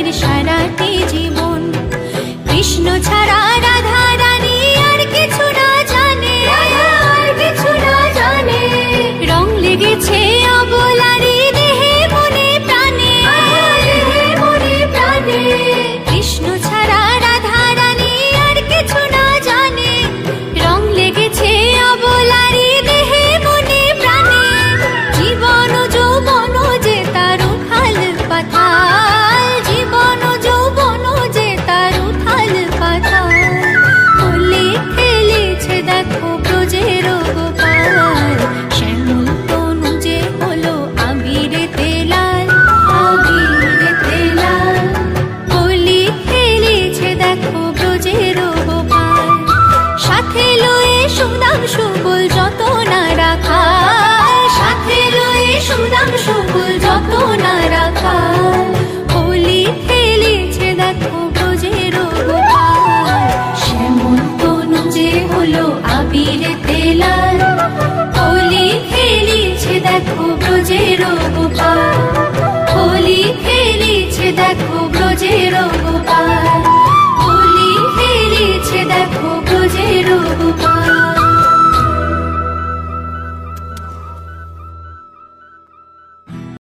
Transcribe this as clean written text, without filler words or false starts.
তার সারাটি জীবন। কৃষ্ণ ছাড়া রাধা রানী আর কিছু না জানে, আর কিছু না জানে। রং লেগেছে অবলারই দেহে মনে প্রাণে, দেহে মনে প্রাণে। কৃষ্ণ ছাড়া রাধা রানী আর কিছু না জানে, রং লেগেছে অবলারই দেহে মনে প্রাণে। জীবন যৌবন যে তার উথাল পাথাল, জীবন যৌবন যে তার উথাল পাথাল। হোলি খেলেছে দেখো ব্রজের গোপাল, শ্যামল তনু যে হলো আবিরেতে লাল, আবিরেতে লাল। হোলি খেলেছে দেখো ব্রজের গোপাল, সাথে লয়ে সুদাম সুবল যত না রাখা, সাথে লয়ে সুদাম সুবল